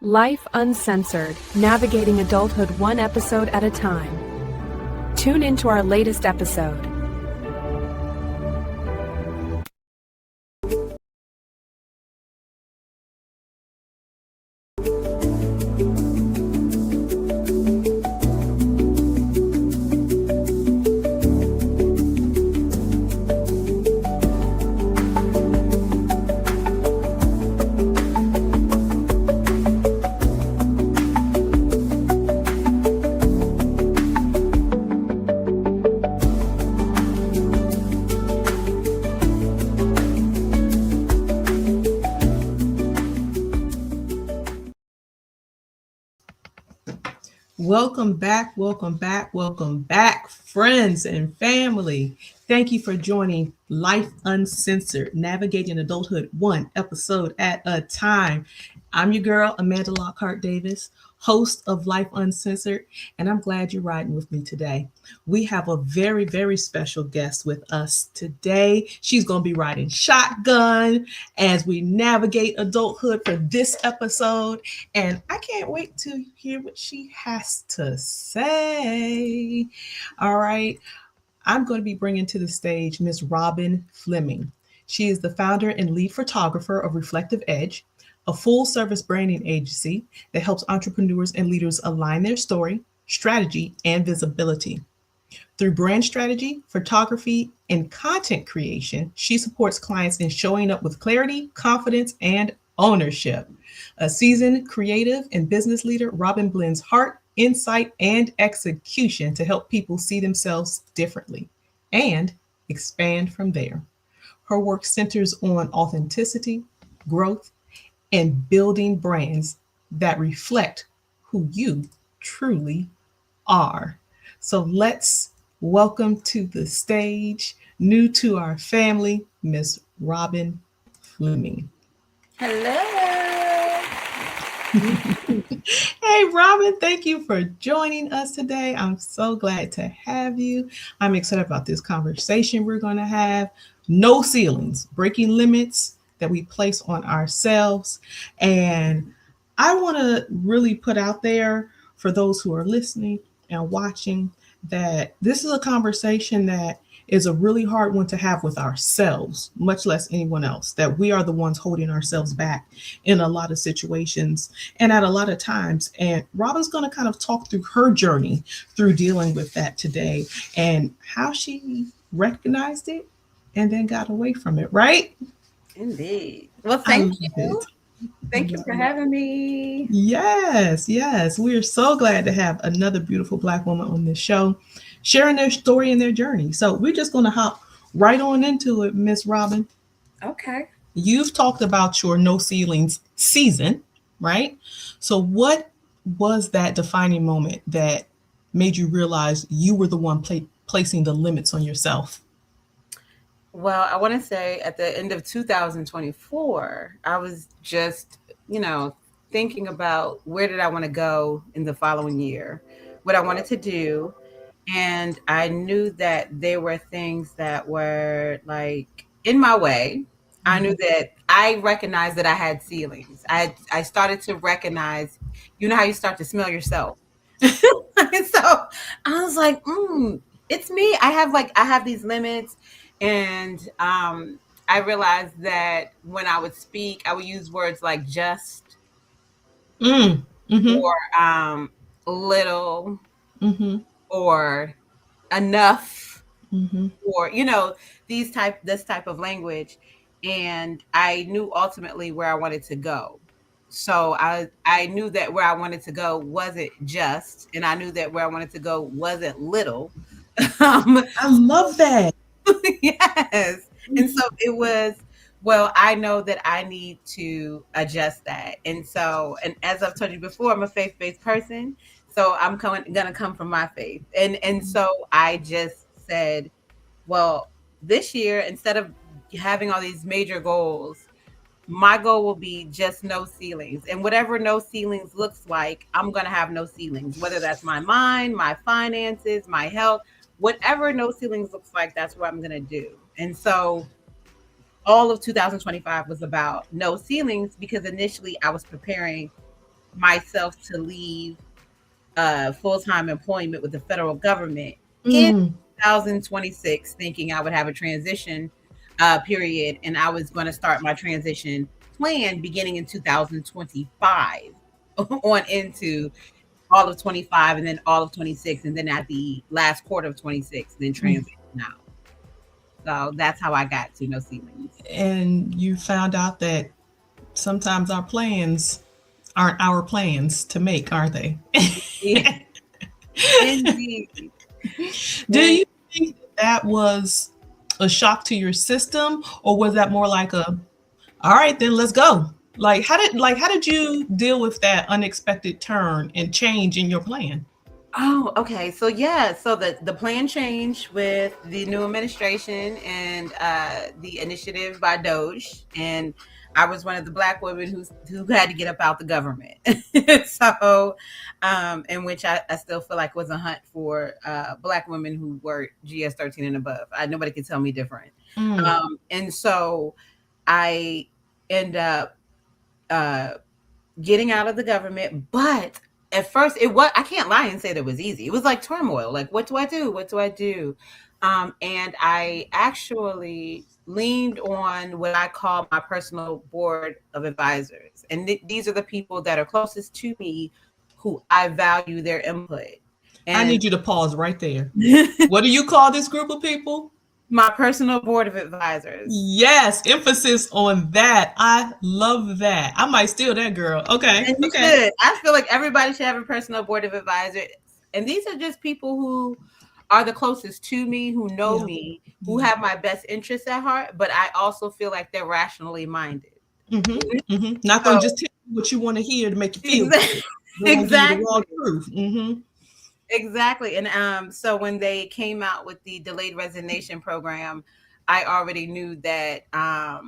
Life Uncensored, navigating adulthood one episode at a time. Tune into our latest episode. Welcome back, friends and family. Thank you for joining Life Uncensored, navigating adulthood one episode at a time. I'm your girl, Amanda Lockhart Davis, host of Life Uncensored, and I'm glad you're riding with me today. We have a very, very special guest with us today. She's going to be riding shotgun as we navigate adulthood for this episode. And I can't wait to hear what she has to say. All right. I'm going to be bringing to the stage Miss Robin Flemming. She is the founder and lead photographer of Reflective Edge, a full-service branding agency that helps entrepreneurs and leaders align their story, strategy, and visibility. Through brand strategy, photography, and content creation, she supports clients in showing up with clarity, confidence, and ownership. A seasoned creative and business leader, Robin blends heart, insight, and execution to help people see themselves differently and expand from there. Her work centers on authenticity, growth, and building brands that reflect who you truly are. So let's welcome to the stage, new to our family, Miss Robin Flemming. Hello. Hey, Robin, thank you for joining us today. I'm so glad to have you. I'm excited about this conversation we're going to have. No ceilings, breaking limits that we place on ourselves. And I want to really put out there for those who are listening and watching that this is a conversation that is a really hard one to have with ourselves, much less anyone else, that we are the ones holding ourselves back in a lot of situations and at a lot of times. And Robin's going to kind of talk through her journey through dealing with that today and how she recognized it and then got away from it, right? Indeed. Well, thank you. Thank you for having me. Yes. We are so glad to have another beautiful Black woman on this show, sharing their story and their journey. So we're just going to hop right on into it, Miss Robin. Okay. You've talked about your No Ceilings season, right? So what was that defining moment that made you realize you were the one placing the limits on yourself? Well, I want to say at the end of 2024, I was just, thinking about where did I want to go in the following year, what I wanted to do. And I knew that there were things that were like in my way. I knew that I recognized that I had ceilings. I started to recognize, how you start to smell yourself. And so I was like, it's me. I have these limits. And I realized that when I would speak, I would use words like just or little or enough or this type of language. And I knew ultimately where I wanted to go. So I knew that where I wanted to go wasn't just, and I knew that where I wanted to go wasn't little. I love that. Yes. And so it was, well, I know that I need to adjust that. And so, and as I've told you before, I'm a faith-based person. So I'm gonna come from my faith. And so I just said, well, this year, instead of having all these major goals, my goal will be just no ceilings. And whatever no ceilings looks like, I'm going to have no ceilings, whether that's my mind, my finances, my health, whatever no ceilings looks like, that's what I'm going to do. And so all of 2025 was about no ceilings because initially I was preparing myself to leave full-time employment with the federal government in Mm. 2026, thinking I would have a transition period, and I was going to start my transition plan beginning in 2025 on into all of 25 and then all of 26, and then at the last quarter of 26, then Mm. transition out. So that's how I got to No Ceilings. And you found out that sometimes our plans aren't our plans to make, are they? Indeed. Do you think that was a shock to your system, or was that more like a, all right, then let's go? Like how did you deal with that unexpected turn and change in your plan? Oh, okay. So yeah, so the plan changed with the new administration and the initiative by Doge, and I was one of the Black women who had to get up out the government. So, in which I still feel like was a hunt for Black women who were GS 13 and above. Nobody could tell me different. Mm. And so I end up uh, getting out of the government, but at first I can't lie and say that it was easy. It was like turmoil. Like, what do I do? What do I do? And I actually leaned on what I call my personal board of advisors. And these are the people that are closest to me who I value their input. I And need you to pause right there. What do you call this group of people? my personal board of advisors. Yes, emphasis on that. I love that. I might steal that, girl. Okay. And you Okay. should. I feel like everybody should have a personal board of advisors. And these are just people who are the closest to me, who know Yeah. me, who have my best interests at heart, but I also feel like they're rationally minded. Mm-hmm. Mm-hmm. Not going to just tell you what you want to hear to make you feel Exactly. good. They're gonna give you the raw truth. Mm-hmm. Exactly. And so when they came out with the delayed resignation program, I already knew that I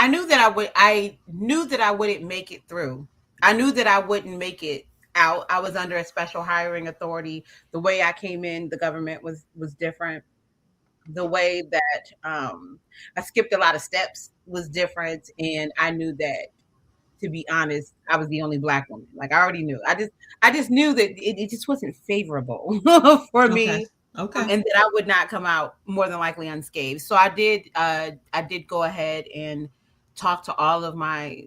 knew that I wouldn't make it through. I knew that I wouldn't make it out. I was under a special hiring authority. The way I came in, the government was different. The way that I skipped a lot of steps was different, and I knew that, to be honest, I was the only Black woman. Like, I already knew. I just knew that it just wasn't favorable for Okay. me, Okay. and that I would not come out more than likely unscathed. So I did go ahead and talk to all of my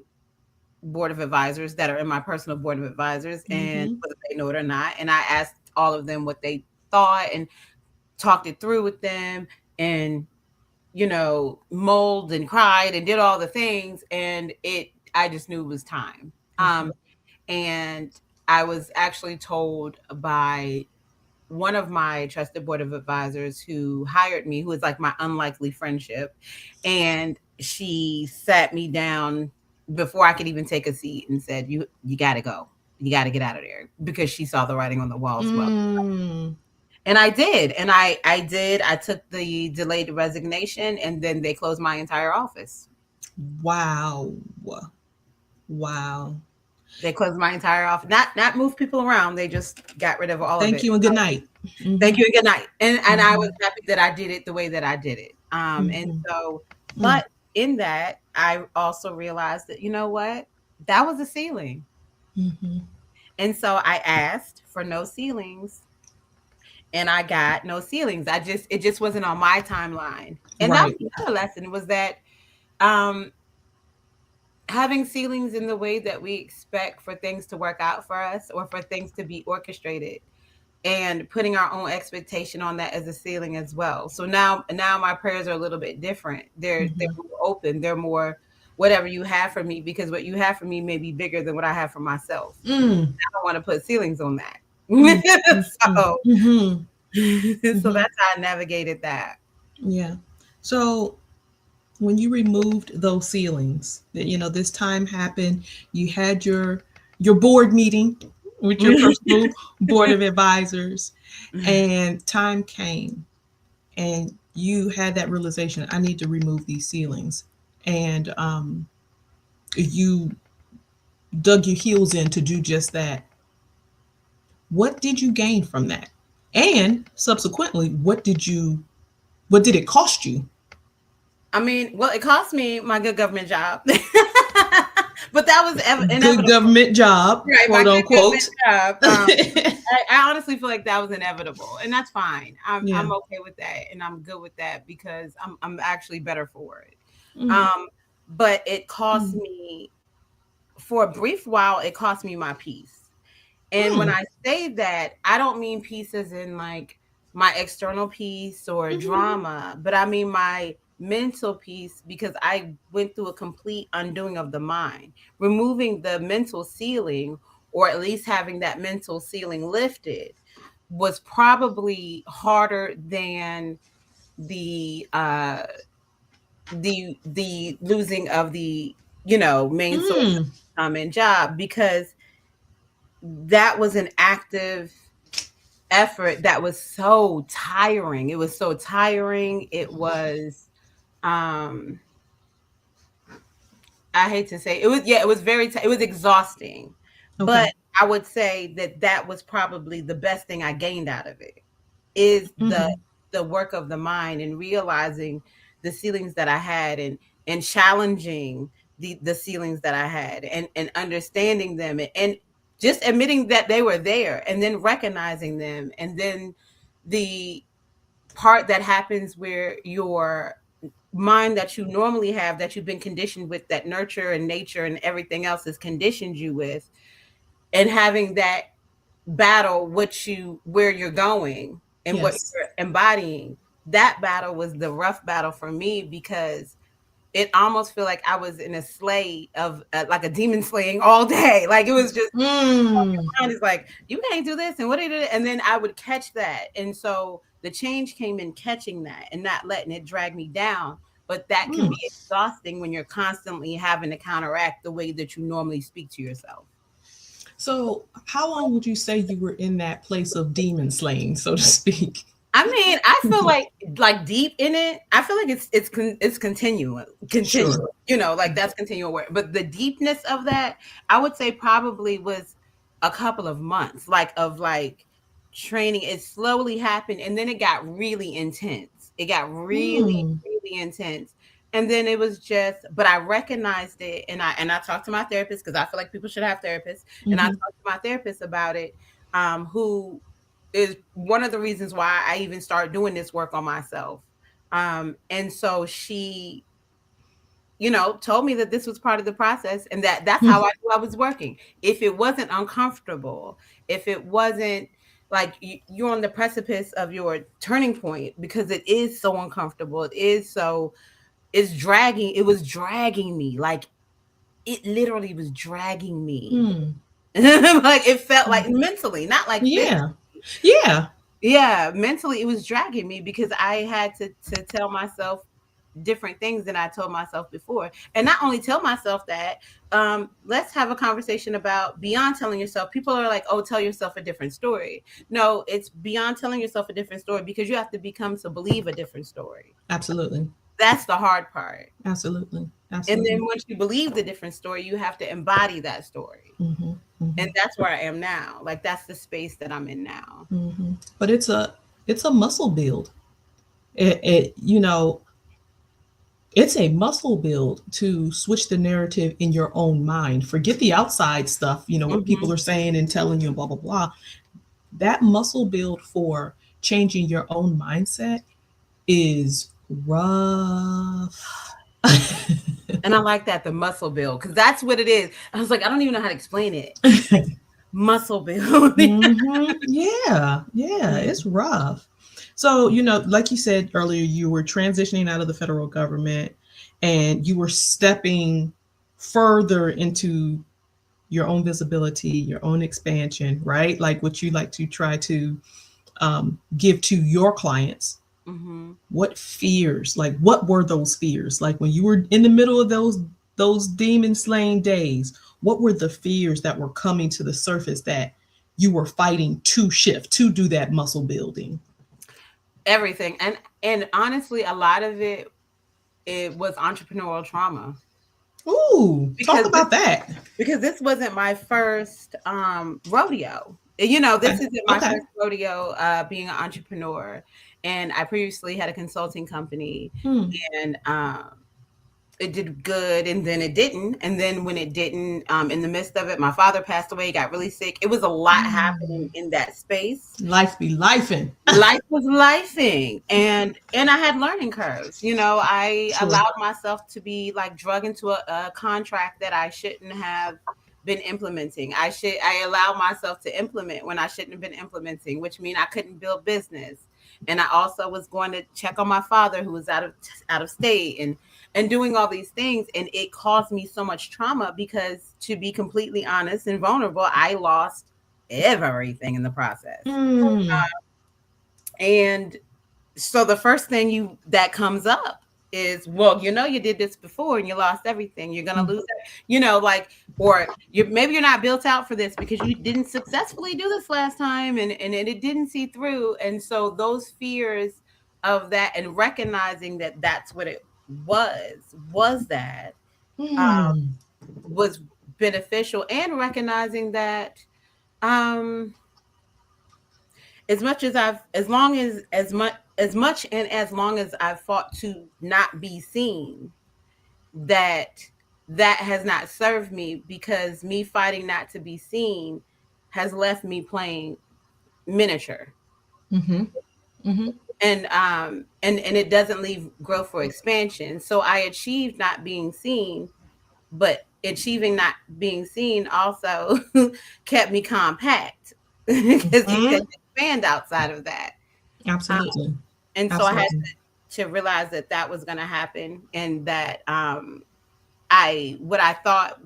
board of advisors that are in my personal board of advisors, and Mm-hmm. whether they know it or not. And I asked all of them what they thought and talked it through with them, and mold and cried and did all the things. And I just knew it was time. And I was actually told by one of my trusted board of advisors who hired me, who is like my unlikely friendship. And she sat me down before I could even take a seat and said, you got to go. You got to get out of there, because she saw the writing on the wall as well. Mm. And I did. And I did. I took the delayed resignation, and then they closed my entire office. Wow. Wow. They closed my entire office. Not move people around. They just got rid of all of it. Thank you and good night. Mm-hmm. Thank you and good night. And I was happy that I did it the way that I did it. And so, but in that, I also realized that, you know what? That was a ceiling. Mm-hmm. And so I asked for no ceilings, and I got no ceilings. It just wasn't on my timeline. And that was the other lesson, was that having ceilings in the way that we expect for things to work out for us, or for things to be orchestrated, and putting our own expectation on that as a ceiling as well. So now my prayers are a little bit different. They're more open. They're more, whatever you have for me, because what you have for me may be bigger than what I have for myself. I don't want to put ceilings on that. So that's how I navigated that. Yeah. So when you removed those ceilings, that this time happened, you had your board meeting with your personal board of advisors, and time came, and you had that realization, I need to remove these ceilings, and you dug your heels in to do just that. What did you gain from that? And subsequently, what did it cost you? I mean, well, it cost me my good government job. But that was inevitable. Good government job, Right, quote unquote. Job. I honestly feel like that was inevitable, and that's fine. I'm okay with that, and I'm good with that because I'm actually better for it. But it cost me, for a brief while, it cost me my peace. And when I say that, I don't mean peace as in like my external peace or drama, but I mean my mental peace, because I went through a complete undoing of the mind, removing the mental ceiling, or at least having that mental ceiling lifted, was probably harder than the losing of the main source of income and job, because that was an active effort that was so tiring. It was so tiring. It was I hate to say it was it was it was exhausting. Okay. But I would say that was probably the best thing I gained out of it, is the work of the mind, and realizing the ceilings that I had, and challenging the ceilings that I had, and understanding them, and just admitting that they were there, and then recognizing them. And then the part that happens where your mind that you normally have, that you've been conditioned with, that nurture and nature and everything else has conditioned you with, and having that battle where you're going and what you're embodying. That battle was the rough battle for me, because it almost feel like I was in a slay of like a demon slaying all day. Like, it was just your mind is like, you can't do this, and what did it, and then I would catch that. And so the change came in catching that and not letting it drag me down. But that can be exhausting when you're constantly having to counteract the way that you normally speak to yourself. So how long would you say you were in that place of demon slaying, so to speak? I mean, I feel like deep in it, I feel like it's continual, Sure. like that's continual work. But the deepness of that, I would say probably was a couple of months, of training. It slowly happened, and then it got really intense. It got really, really intense. And then it was just, but I recognized it, and I talked to my therapist, because I feel like people should have therapists. And I talked to my therapist about it, who is one of the reasons why I even started doing this work on myself. And so she, told me that this was part of the process, and that's how I knew I was working. If it wasn't uncomfortable, if it wasn't like you're on the precipice of your turning point, because it is so uncomfortable, it was dragging me. Like, it literally was dragging me. Like, it felt like mentally, not like mentally, it was dragging me, because I had to tell myself different things than I told myself before. And not only tell myself that, let's have a conversation about beyond telling yourself. People are like, oh, tell yourself a different story. No, it's beyond telling yourself a different story, because you have to become to believe a different story. Absolutely. That's the hard part. Absolutely. And then once you believe the different story, you have to embody that story. And that's where I am now. Like, that's the space that I'm in now. But it's a muscle build. It's a muscle build to switch the narrative in your own mind. Forget the outside stuff, what people are saying and telling you and blah, blah, blah. That muscle build for changing your own mindset is rough. And I like that, the muscle build, because that's what it is. I was like, I don't even know how to explain it. Like, muscle build. Yeah, it's rough. So, like you said earlier, you were transitioning out of the federal government, and you were stepping further into your own visibility, your own expansion, right? Like what you like to try to give to your clients. What fears, what were those fears? Like, when you were in the middle of those demon slaying days, what were the fears that were coming to the surface that you were fighting to shift, to do that muscle building? Everything. And honestly, a lot of it was entrepreneurial trauma. Ooh, talk about that. Because this wasn't my first rodeo. This isn't my first rodeo being an entrepreneur. And I previously had a consulting company. And it did good, and then it didn't. And then when it didn't, in the midst of it, my father passed away, got really sick. It was a lot happening in that space. Life be lifing. Life was lifing, and I had learning curves. I Sure. allowed myself to be like drug into a contract that I shouldn't have been implementing. I allowed myself to implement when I shouldn't have been implementing, which means I couldn't build business. And I also was going to check on my father, who was out of state, and doing all these things, and it caused me so much trauma because, to be completely honest and vulnerable, I lost everything in the process. Mm. And so the first thing that comes up is, well, you did this before and you lost everything. You're gonna lose it, or maybe you're not built out for this because you didn't successfully do this last time, and it didn't see through. And so those fears of that, and recognizing that that's what it was that Mm. was beneficial, and recognizing that um as much and as long as I've fought to not be seen, that has not served me, because me fighting not to be seen has left me playing miniature. Mm-hmm. Mm-hmm. And it doesn't leave growth for expansion. So I achieved not being seen, but achieving not being seen also kept me compact because you Mm-hmm. couldn't expand outside of that. Absolutely. And so I had Absolutely. to realize that was going to happen, and that I thought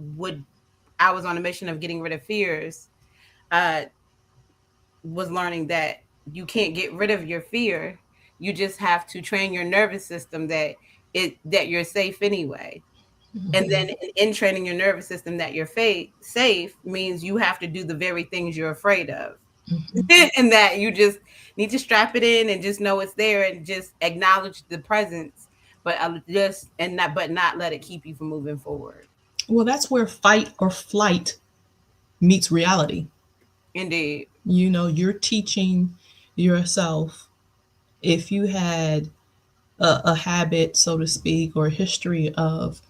I was on a mission of getting rid of fears, uh, was learning that you can't get rid of your fear. You just have to train your nervous system that you're safe anyway. And Mm-hmm. then in training your nervous system that you're safe means you have to do the very things you're afraid of. Mm-hmm. And that you just need to strap it in and just know it's there, and just acknowledge the presence, but not let it keep you from moving forward. Well, that's where fight or flight meets reality. Indeed. You're teaching yourself, if you had a habit, so to speak, or a history of,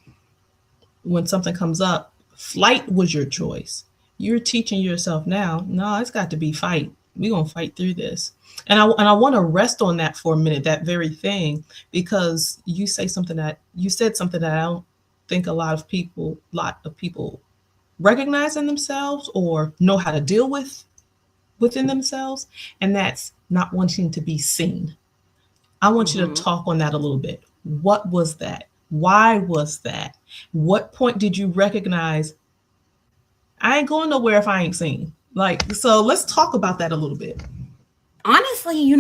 when something comes up, flight was your choice. You're teaching yourself now, no, it's got to be fight. We're going to fight through this. And I want to rest on that for a minute, that very thing, because you said something that I don't think a lot of people recognize in themselves or know how to deal with within themselves, and that's not wanting to be seen. I want you to Hmm. talk on that a little bit. What was that? Why was that? What point did you recognize, I ain't going nowhere if I ain't seen? Like, so let's talk about that a little bit. Honestly,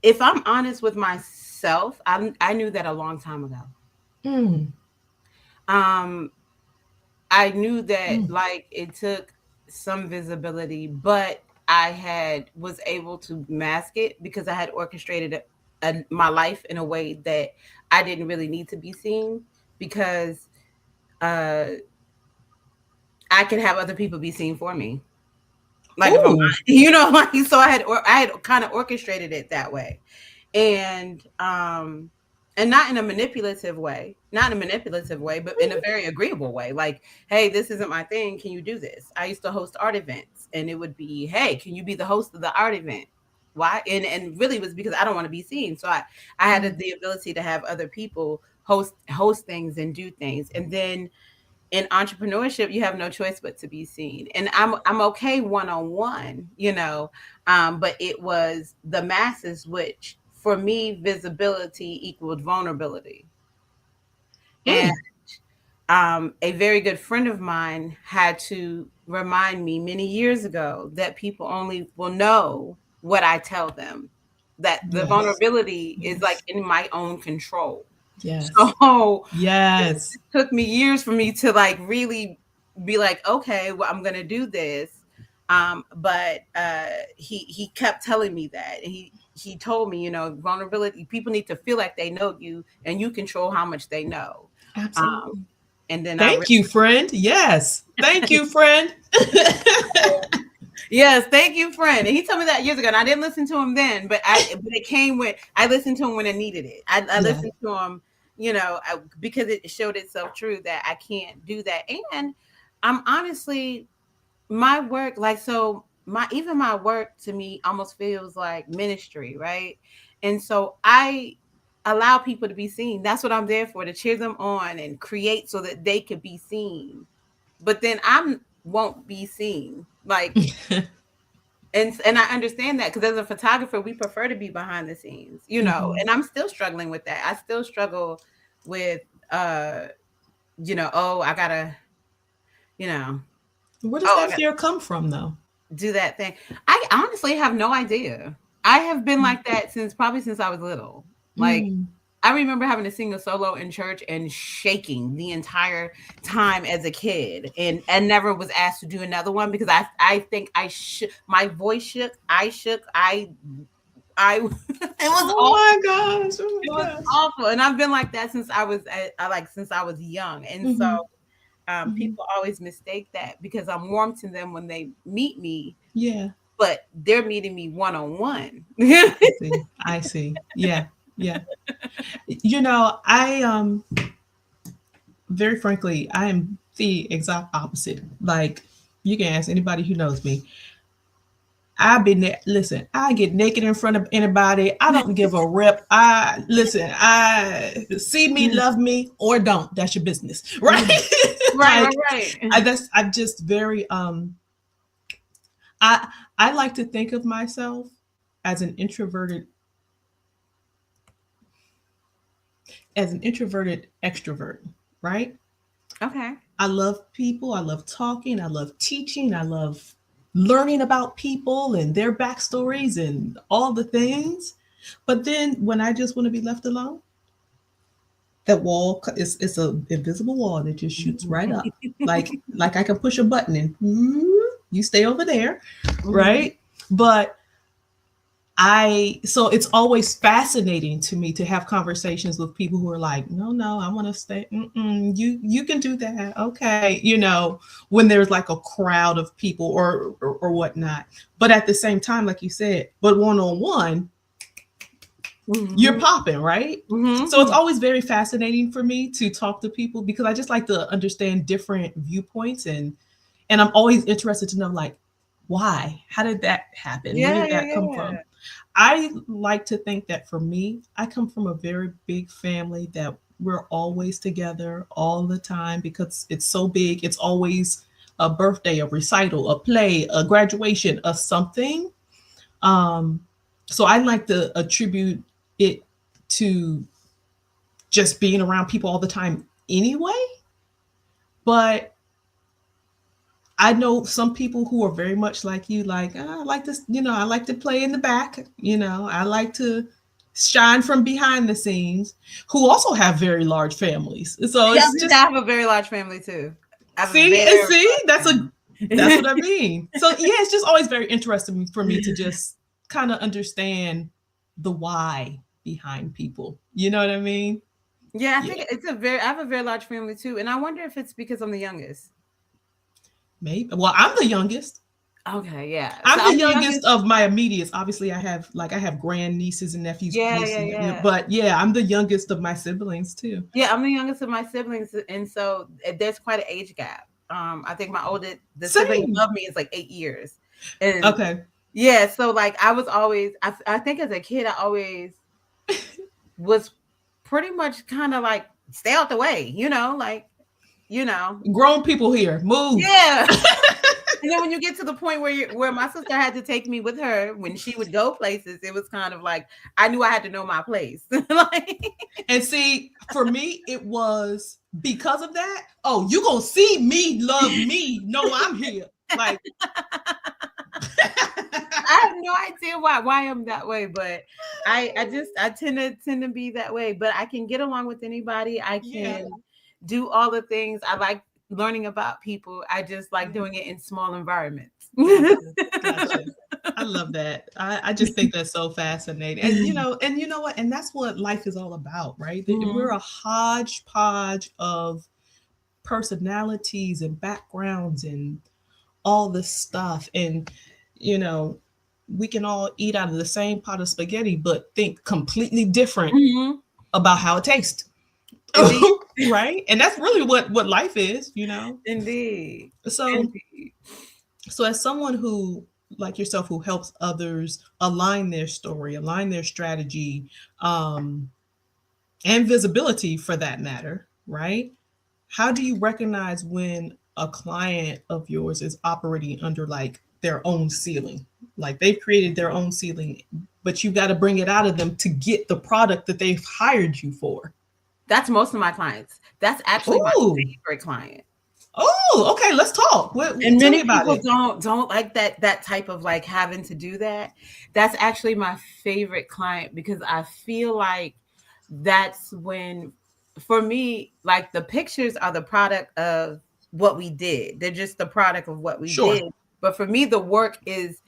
if I'm honest with myself, I knew that a long time ago. Mm, Um, I knew that, mm, like, it took some visibility, but I was able to mask it because I had orchestrated my life in a way that I didn't really need to be seen, because uh, I could have other people be seen for me. Like, if I'm, ooh, like, so I had kind of orchestrated it that way, and not in a manipulative way, but in a very agreeable way. Like, hey, this isn't my thing, can you do this? I used to host art events, and it would be, hey, can you be the host of the art event? Why? And really, it was because I don't want to be seen, so I had the ability to have other people host things and do things. And then in entrepreneurship, you have no choice but to be seen. And I'm okay one-on-one, but it was the masses, which for me, visibility equaled vulnerability. And mm, a very good friend of mine had to remind me many years ago that people only will know what I tell them, that the yes, vulnerability is like yes, in my own control. yes, So it yes, took me years for me to, like, really be like, okay, well, I'm gonna do this. But he kept telling me that. And he told me, vulnerability, people need to feel like they know you, and you control how much they know. Um, absolutely. and then I Thank you, friend. Yes. Thank you, friend. yes, thank you, friend. And he told me that years ago, and I didn't listen to him then, but it came when I listened to him when I needed it. I Yeah. listened to him because it showed itself true that I can't do that. And I'm honestly, my work, like, so my work to me almost feels like ministry, right? And so I allow people to be seen. That's what I'm there for, to cheer them on and create so that they could be seen. But then I won't be seen. Like, and I understand that, because as a photographer, we prefer to be behind the scenes, and I'm still struggling with that. I still struggle with oh, I gotta, you know, Where does oh, that fear come from, though? do that thing. I honestly have no idea. I have been like that probably since I was little. Like, I remember having to sing a solo in church and shaking the entire time as a kid, and never was asked to do another one because I think I shook, my voice shook, I shook, I it was Oh my gosh! Oh it my was gosh! awful, and I've been like that since I was since I was young, and so people always mistake that because I'm warm to them when they meet me. Yeah. But they're meeting me one-on-one. I see. Yeah. Yeah. I very frankly, I am the exact opposite. Like, you can ask anybody who knows me. Listen, I get naked in front of anybody. I don't give a rip. I see me, love me, or don't. That's your business. Right? Right, like, right. I'm just very I like to think of myself as an introverted extrovert, right? Okay. I love people. I love talking. I love teaching. I love learning about people and their backstories and all the things. But then when I just want to be left alone, that wall is it's a invisible wall that just shoots right up. Like I can push a button and you stay over there, right? But so it's always fascinating to me to have conversations with people who are like, no, I want to stay. You can do that. Okay. When there's like a crowd of people or whatnot. But at the same time, like you said, but one-on-one, you're popping, right? So it's always very fascinating for me to talk to people because I just like to understand different viewpoints and I'm always interested to know, like, why? How did that happen? Where did that come from? I like to think that for me, I come from a very big family that we're always together all the time because it's so big. It's always a birthday, a recital, a play, a graduation, a something. So I like to attribute it to just being around people all the time anyway. But I know some people who are very much like you, like, I like this, I like to play in the back, I like to shine from behind the scenes, who also have very large families. So yeah, it's just, I have a very large family too. see, that's what I mean. So yeah, it's just always very interesting for me to just kind of understand the why behind people. You know what I mean? Yeah, I think I have a very large family too. And I wonder if it's because I'm the youngest. Maybe. Well, I'm the youngest. Okay, yeah. I'm the youngest of my immediates. Obviously, I have grand nieces and nephews. Yeah. But yeah, I'm the youngest of my siblings too. Yeah, I'm the youngest of my siblings, and so there's quite an age gap. I think the sibling above me is like 8 years. And okay. Yeah, so like I was always, I think as a kid, I always was pretty much kind of like stay out the way, grown people here, move. Yeah. And then when you get to the point where my sister had to take me with her when she would go places, it was kind of like I knew I had to know my place. And see, for me, it was because of that. Oh, you gonna see me, love me, know I'm here. Like, I have no idea why I'm that way, but I tend to be that way. But I can get along with anybody. I can do all the things. I like learning about people. I just like doing it in small environments. Gotcha. I love that. I just think that's so fascinating. And you know what? And that's what life is all about, right? We're a hodgepodge of personalities and backgrounds and all this stuff. And we can all eat out of the same pot of spaghetti, but think completely different about how it tastes. Indeed. Right? And that's really what life is, you know. Indeed. So Indeed. so as someone who, like yourself, who helps others align their story, align their strategy, um, and visibility for that matter, right? How do you recognize when a client of yours is operating under like their own ceiling? Like they've created their own ceiling, but you got to bring it out of them to get the product that they've hired you for. That's most of my clients. That's actually my Oh, favorite client. oh, okay. Let's talk. And Tell me many about people it. don't like that type of like having to do that. That's actually my favorite client because I feel like that's when, for me, like the pictures are the product of what we did. They're just the product of what we did. Sure. But for me, the work is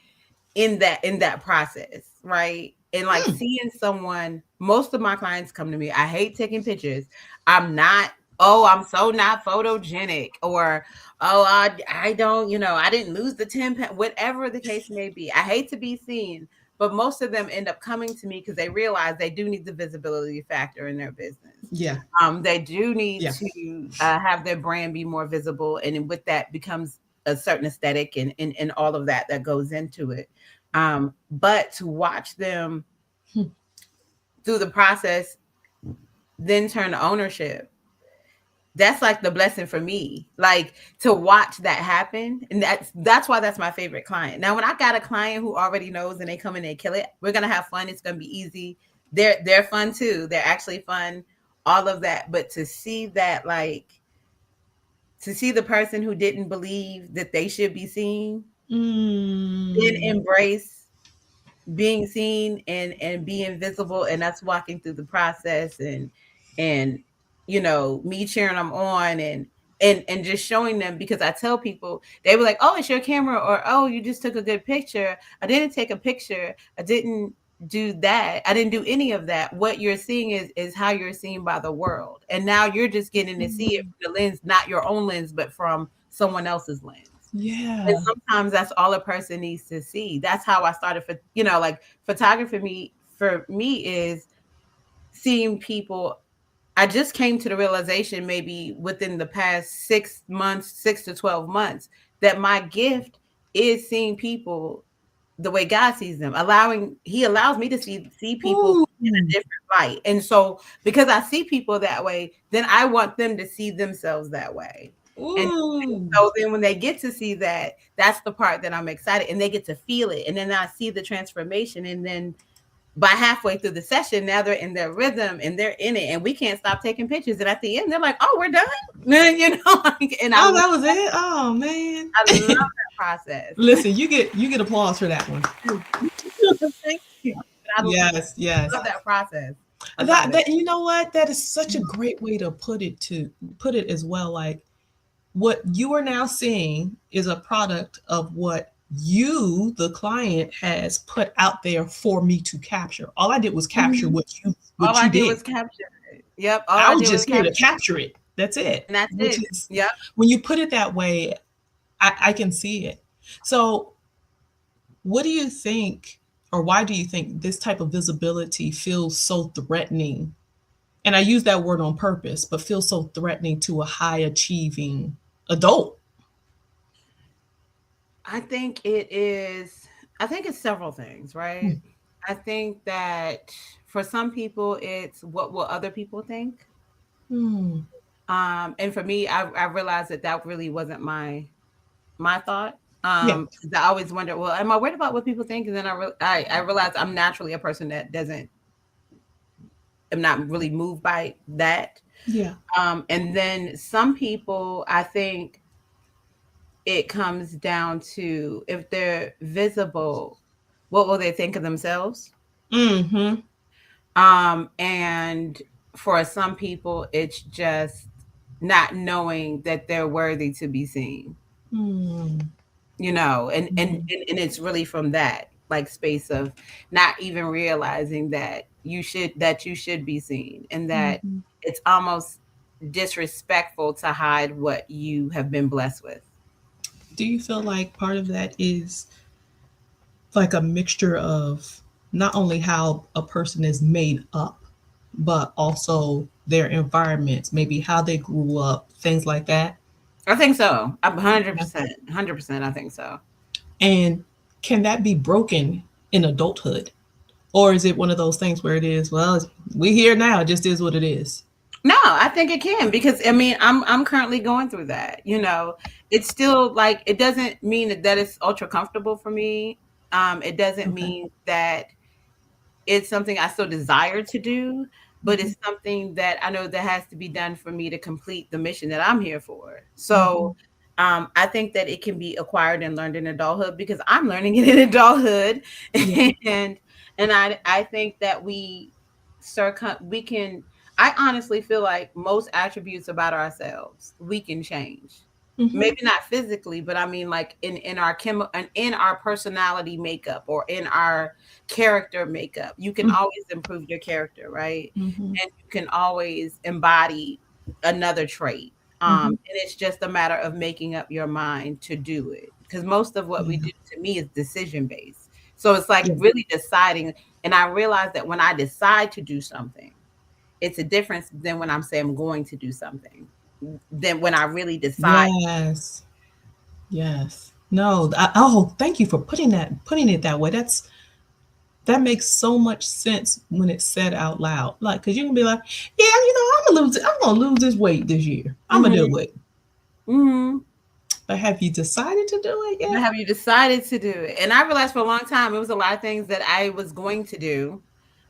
in that process, right? And like Mm. seeing someone, most of my clients come to me. I hate taking pictures. I'm not, oh, I'm so not photogenic, or oh, I don't, I didn't lose the 10 pounds, whatever the case may be. I hate to be seen, but most of them end up coming to me because they realize they do need the visibility factor in their business. Yeah. They do need Yeah. to have their brand be more visible, and with that becomes a certain aesthetic and all of that goes into it. But to watch them through the process, then turn to ownership, that's like the blessing for me. Like to watch that happen, and that's why that's my favorite client. Now, when I got a client who already knows and they come in and kill it, we're gonna have fun. It's gonna be easy. They're fun too. They're actually fun. All of that, but to see that, like, to see the person who didn't believe that they should be seen, then Mm. embrace being seen and being visible, and us walking through the process, and me cheering them on, and just showing them, because I tell people, they were like, oh, it's your camera, or oh, you just took a good picture. I didn't take a picture. I didn't do that. I didn't do any of that. What you're seeing is how you're seen by the world, and now you're just getting to see it from the lens, not your own lens, but from someone else's lens. And Yeah. sometimes that's all a person needs to see. That's how I started for, like photography for me is seeing people. I just came to the realization maybe within the past 6 months, 6 to 12 months, that my gift is seeing people the way God sees them. He allows me to see people Ooh. in a different light. And so because I see people that way, then I want them to see themselves that way. And Ooh. so then when they get to see that, that's the part that I'm excited, and they get to feel it. And then I see the transformation. And then by halfway through the session, now they're in their rhythm and they're in it, and we can't stop taking pictures. And at the end, they're like, oh, we're done. And Oh, that was it. Oh man. I love that process. Listen, you get applause for that one. Thank you. I Yes, yes. love that process. I love That it. you know what? That is such a great way to put it as well. Like what you are now seeing is a product of what you, the client, has put out there for me to capture. All I did was capture Mhm. All what I you did did. was capture it. Yep. All I I was did was just here to capture it. capture it. That's it. And that's Which it. is Yep. when you put it that way, I can see it. So what do you think, or why do you think this type of visibility feels so threatening? And I use that word on purpose, but feels so threatening to a high achieving adult. I think it is, I think it's several things, right? Mm. I think that for some people, it's what will other people think? Mm. And for me, I realized that really wasn't my thought. Yeah. 'Cause I always wonder, well, am I worried about what people think? And then I realized I'm naturally a person that doesn't, am not really moved by that. Yeah. And then some people, I think it comes down to, if they're visible, what will they think of themselves? Mm-hmm. And for some people, it's just not knowing that they're worthy to be seen, Mm. and it's really from that like space of not even realizing that you should be seen, and that Mm-hmm. it's almost disrespectful to hide what you have been blessed with. Do you feel like part of that is like a mixture of not only how a person is made up, but also their environments, maybe how they grew up, things like that. I think so. I'm Yeah. 100%. 100%. I think so. And can that be broken in adulthood? Or is it one of those things where it is, well, we here now, it just is what it is? No, I think it can because I mean I'm currently going through that. You know, it's still like it doesn't mean that it's ultra comfortable for me. It doesn't Okay. mean that it's something I still desire to do, but Mhm. it's something that I know that has to be done for me to complete the mission that I'm here for. So Mhm. I think that it can be acquired and learned in adulthood because I'm learning it in adulthood, Yeah. and I think that we can. I honestly feel like most attributes about ourselves we can change. Mhm. Maybe not physically, but I mean like in our in our personality makeup or in our character makeup. You can Mm. always improve your character, right? Mhm. And you can always embody another trait. Mhm. And it's just a matter of making up your mind to do it. Because most of what we Yeah. do to me is decision based. So it's like Yeah. really deciding. And I realize that when I decide to do something, it's a difference than when I'm saying I'm going to do something, than when I really decide. Yes. Yes. No. Oh, thank you for putting it that way. That makes so much sense when it's said out loud. Like, cause you can be like, yeah, I'm gonna lose this weight this year. I'm gonna Hmm. do it. Hmm. But have you decided to do it But yet? have you decided to do it? And I realized for a long time it was a lot of things that I was going to do.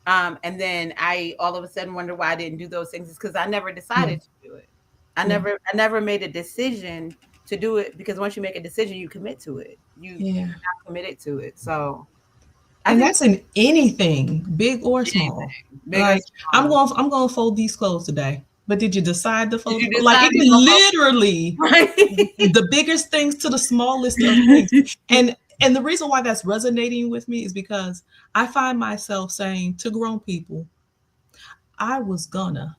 And then I all of a sudden wonder why I didn't do those things. It's because I never Yeah. decided to do it. I Yeah. never I never made a decision to do it because once you make a decision, you commit to it. Yeah. You're not committed to it. So I And think that's in anything, big or small. anything, big or Like small. I'm going to fold these clothes today. But did you decide to Did fold you the clothes? Like decide it to can go literally right? the biggest things to the smallest of things. And the reason why that's resonating with me is because I find myself saying to grown people, I was gonna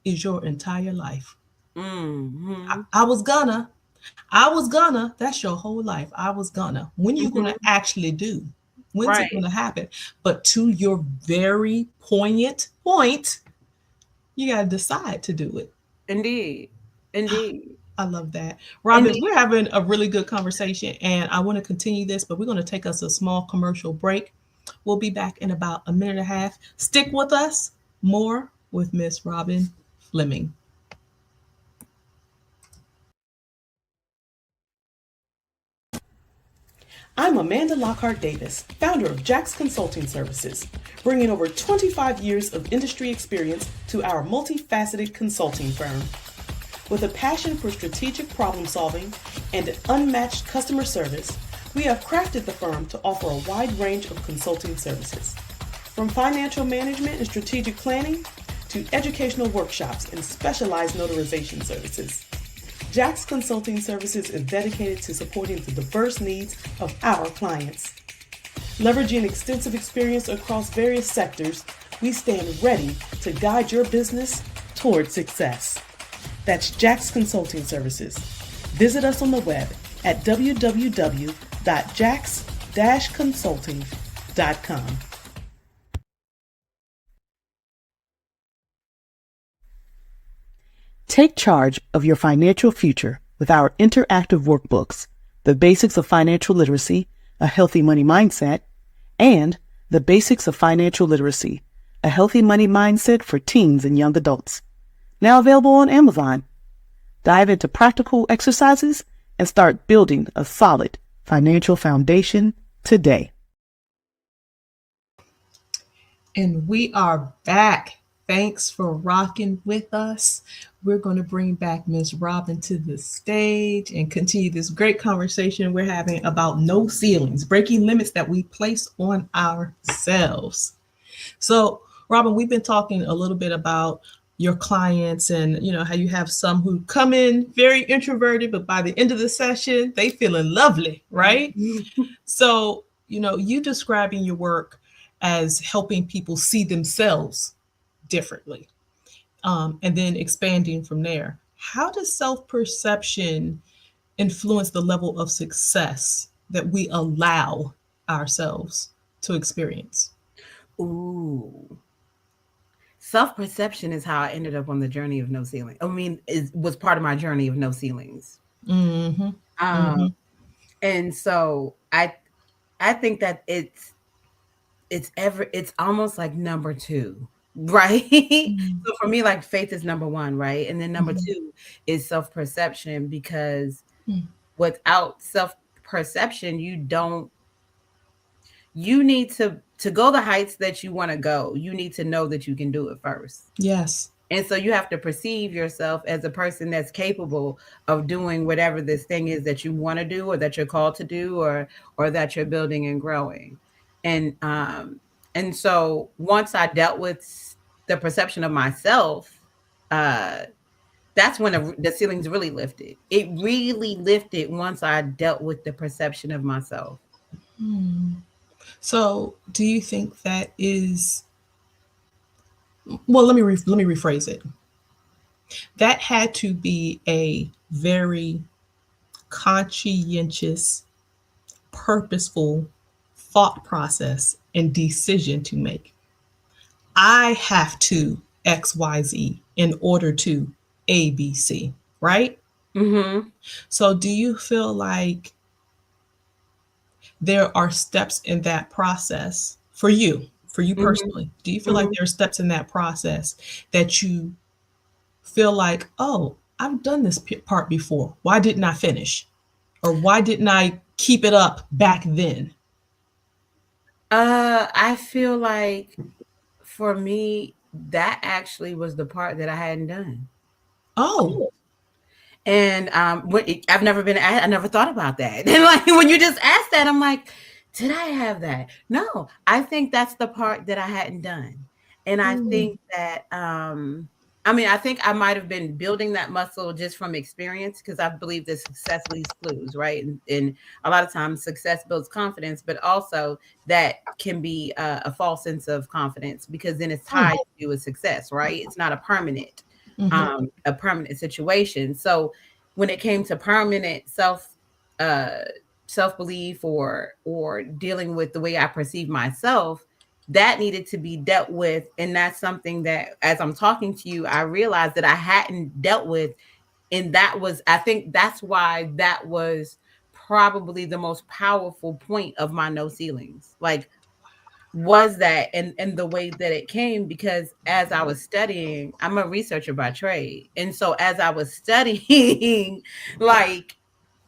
is your entire life. Mm-hmm. I was gonna. I was gonna. That's your whole life. I was gonna. When you gonna Mm-hmm. actually do? When's it Right. gonna happen? But to your very poignant point, you gotta decide to do it. Indeed. Indeed. I love that. Robin, Indeed. we're having a really good conversation and I want to continue this, but we're going to take us a small commercial break. We'll be back in about a minute and a half. Stick with us. More with Miss Robin Flemming. I'm Amanda Lockhart Davis, founder of Jax Consulting Services, bringing over 25 years of industry experience to our multifaceted consulting firm. With a passion for strategic problem solving and an unmatched customer service, we have crafted the firm to offer a wide range of consulting services. From financial management and strategic planning to educational workshops and specialized notarization services. Jax Consulting Services is dedicated to supporting the diverse needs of our clients. Leveraging extensive experience across various sectors, we stand ready to guide your business toward success. That's Jax Consulting Services. Visit us on the web at www.jax-consulting.com. Take charge of your financial future with our interactive workbooks, The Basics of Financial Literacy, A Healthy Money Mindset, and The Basics of Financial Literacy, A Healthy Money Mindset for Teens and Young Adults. Now available on Amazon. Dive into practical exercises and start building a solid financial foundation today. And we are back. Thanks for rocking with us. We're going to bring back Miss Robin to the stage and continue this great conversation we're having about no ceilings, breaking limits that we place on ourselves. So, Robin, we've been talking a little bit about your clients and how you have some who come in very introverted, but by the end of the session, they feeling lovely, right? Mhm. So, you describing your work as helping people see themselves differently, and then expanding from there. How does self perception influence the level of success that we allow ourselves to experience? Ooh. self-perception is how I ended up on the journey of no ceiling. I mean, it was part of my journey of no ceilings. Mm-hmm. Um, Mm-hmm. and so I think that it's almost like number two, right? So for me, like faith is number one, right? And then number Mm-hmm. two is self-perception, because Mm. without self-perception, you need to go the heights that you want to go. You need to know that you can do it first. Yes. And so you have to perceive yourself as a person that's capable of doing whatever this thing is that you want to do, or that you're called to do, or that you're building and growing. And so once I dealt with the perception of myself, uh that's when the ceilings really lifted. It really lifted once I dealt with the perception of myself. Hmm. So, do you think that is, well, let me rephrase it. That had to be a very conscientious, purposeful thought process and decision to make. I have to XYZ in order to ABC, right? Mm-hmm. So, do you feel like there are steps in that process for you Mm-hmm. personally? Do you feel like Mm-hmm. there are steps in that process that you feel like, oh, I've done this part before. Why didn't I finish? Or why didn't I keep it up back then? I feel like for me, that actually was the part that I hadn't done. Oh, And I've never been, I never thought about that. And like when you just asked that, I'm like, did I have that? No, I think that's the part that I hadn't done. And I mm, think that, I mean, I think I might have been building that muscle just from experience, because I believe that success leaves clues, right? And a lot of times success builds confidence, but also that can be a false sense of confidence, because then it's mm, tied to a success, right? It's not mhm, a permanent situation. So when it came to permanent uh, self belief, or dealing with the way I perceive myself, that needed to be dealt with. And that's something that, as I'm talking to you, I realized that I hadn't dealt with. And that was, I think that's why that was probably the most powerful point of my no ceilings. Like, was that, and the way that it came, because as I was studying, I'm a researcher by trade. And so as I was studying like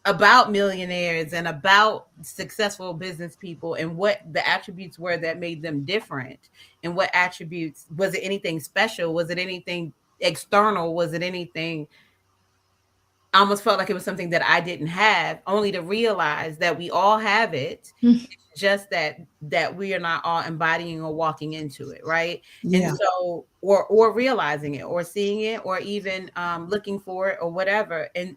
about millionaires and about successful business people, and what the attributes were that made them different, and what attributes, was it anything special, was it anything external, was it anything, I almost felt like it was something that I didn't have, only to realize that we all have it, mm, just that we are not all embodying or walking into it, right? And yeah. so, or realizing it, or seeing it, or even looking for it, or whatever. And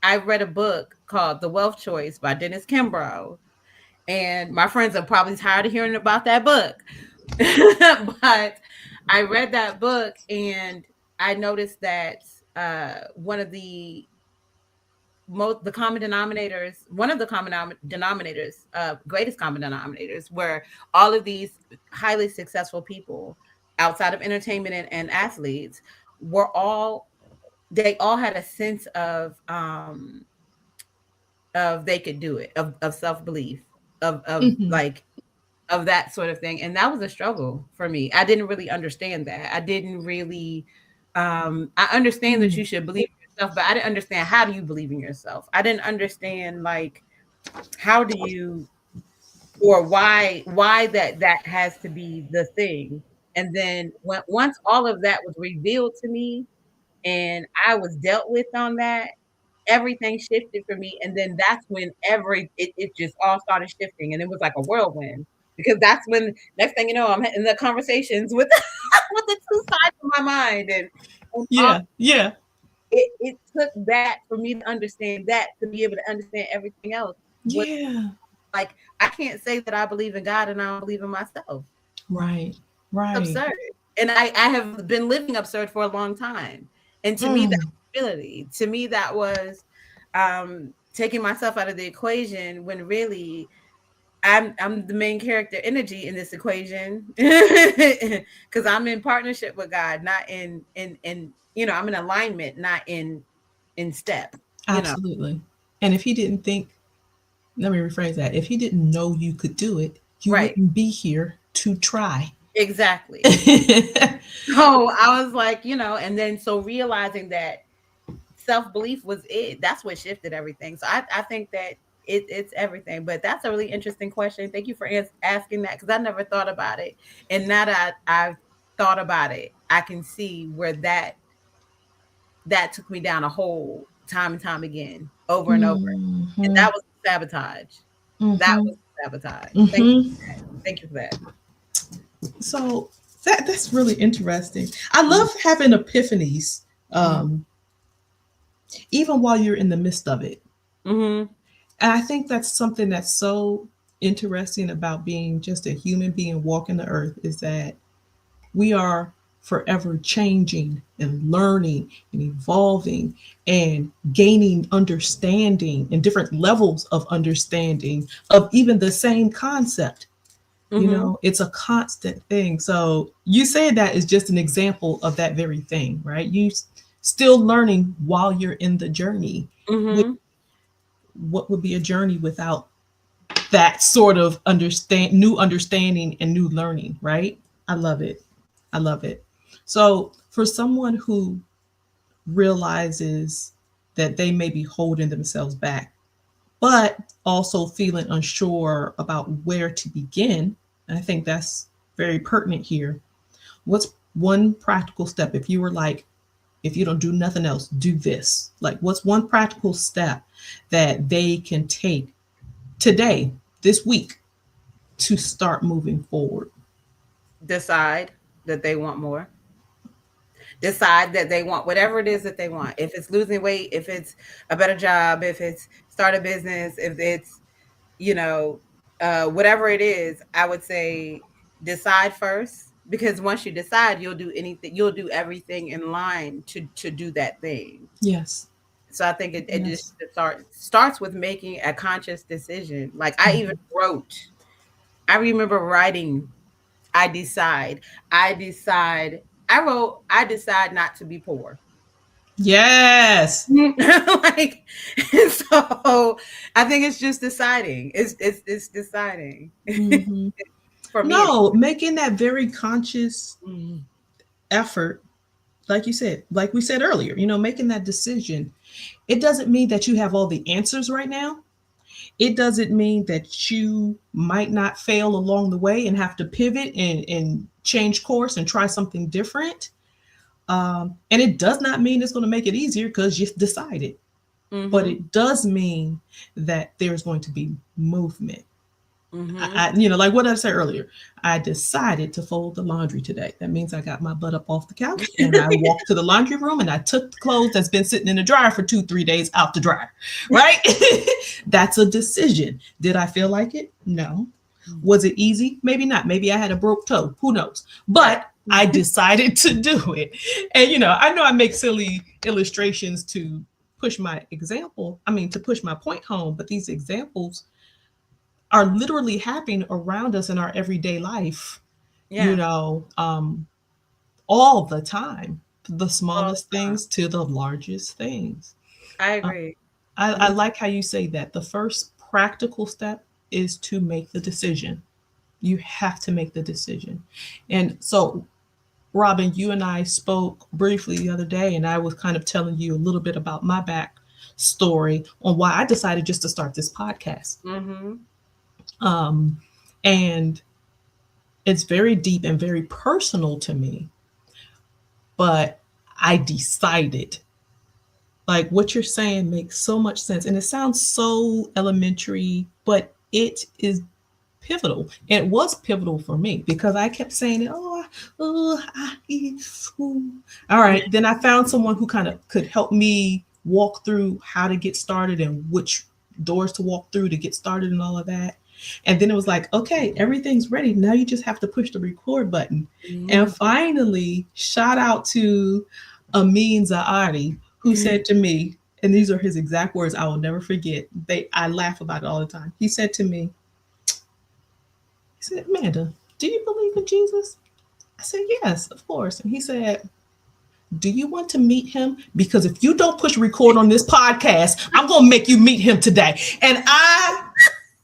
I read a book called The Wealth Choice by Dennis Kimbrough, and my friends are probably tired of hearing about that book. But I read that book, and I noticed that one of the common denominators, one of the common denominators, greatest common denominators, were all of these highly successful people outside of entertainment and athletes, were all, they all had a sense of they could do it, of self-belief, of Mhm. like, of that sort of thing. And that was a struggle for me. I didn't really understand that. I didn't really, I understand that Mm, you should believe in yourself, but I didn't understand, how do you believe in yourself? I didn't understand, like, how do you, or why that has to be the thing. And then once all of that was revealed to me, and I was dealt with on that, everything shifted for me. And then that's when it just all started shifting, and it was like a whirlwind, because that's when, next thing you know, I'm in the conversations with with the two sides of my mind. And all, yeah. Yeah. it took that for me to understand that, to be able to understand everything else. What, Yeah. like, I can't say that I believe in God and I don't believe in myself. Right. It's Right. absurd. And I have been living absurd for a long time. And to me, Mm, that ability, to me, that was taking myself out of the equation, when really I'm the main character energy in this equation because I'm in partnership with God, not in I'm in alignment, not in step. Absolutely. And if he didn't think, let me rephrase that. If he didn't know you could do it, you Right. wouldn't be here to try. Exactly. So I was like, and then so realizing that self-belief was it. That's what shifted everything. So I think that it's everything. But that's a really interesting question. Thank you for asking that, because I never thought about it. And now that I've thought about it, I can see where that took me down a hole time and time again, over and over. And that was sabotage. That was sabotage. Thank you for that. Thank you for that. So that's really interesting. I love having epiphanies, even while you're in the midst of it. And I think that's something that's so interesting about being just a human being walking the earth, is that we are forever changing and learning and evolving and gaining understanding and different levels of understanding of even the same concept. It's a constant thing. So you say that is just an example of that very thing, right? You still learning while you're in the journey. What would be a journey without that sort of new understanding and new learning, right? I love it. I love it. So for someone who realizes that they may be holding themselves back, but also feeling unsure about where to begin, and I think that's very pertinent here. What's one practical step, if you were like, if you don't do nothing else, do this? Like, what's one practical step that they can take today, this week, to start moving forward? Decide that they want more. Decide that they want whatever it is that they want. If it's losing weight, if it's a better job, if it's start a business, if it's, whatever it is, I would say decide first, because once you decide, you'll do everything in line to do that thing. Yes. So I think it just starts with making a conscious decision. Like I even I remember writing, I decide not to be poor. Yes. Like, so I think it's just deciding. It's deciding. For me, making that very conscious effort, like you said, like we said earlier, making that decision. It doesn't mean that you have all the answers right now. It doesn't mean that you might not fail along the way and have to pivot and change course and try something different. And it does not mean it's going to make it easier because you've decided. But it does mean that there's going to be movement. Like what I said earlier, I decided to fold the laundry today. That means I got my butt up off the couch and I walked to the laundry room and I took the clothes that's been sitting in the dryer for 2-3 days out the dryer, right? That's a decision. Did I feel like it? No. Was it easy? Maybe not. Maybe I had a broke toe. Who knows? But I decided to do it. And, I know I make silly illustrations to push my point home, but these examples are literally happening around us in our everyday life, all the time, the smallest things to the largest things. I agree. I like how you say that. The first practical step is to make the decision. You have to make the decision. And so, Robin, you and I spoke briefly the other day, and I was kind of telling you a little bit about my backstory on why I decided just to start this podcast. And it's very deep and very personal to me, but I decided, like what you're saying makes so much sense. And it sounds so elementary, but it is pivotal. And it was pivotal for me because I kept saying, all right. Then I found someone who kind of could help me walk through how to get started and which doors to walk through to get started and all of that. And then it was like, okay, everything's ready. Now you just have to push the record button. And finally, shout out to Amin Zaadi, who said to me, and these are his exact words, I will never forget. I laugh about it all the time. He said to me, He said, Amanda, do you believe in Jesus? I said, yes, of course. And he said, do you want to meet him? Because if you don't push record on this podcast, I'm going to make you meet him today. And I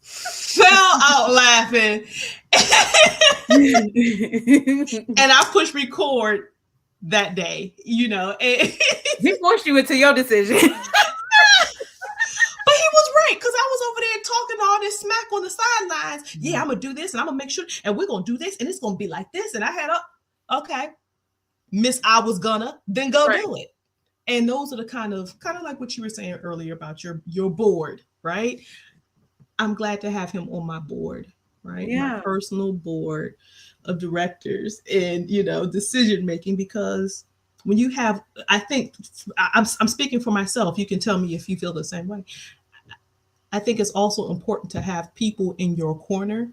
fell out laughing. And I pushed record that day, you know. He forced you into your decision. But he was right, because I was over there talking all this smack on the sidelines. Yeah, I'm going to do this, and I'm going to make sure, and we're going to do this, and it's going to be like this. And I had okay, Miss I was gonna, then go do it. And those are the kind of like what you were saying earlier about your board, right? I'm glad to have him on my board, right? Yeah. My personal board of directors and, you know, decision making, because when you have, I think I'm speaking for myself. You can tell me if you feel the same way. I think it's also important to have people in your corner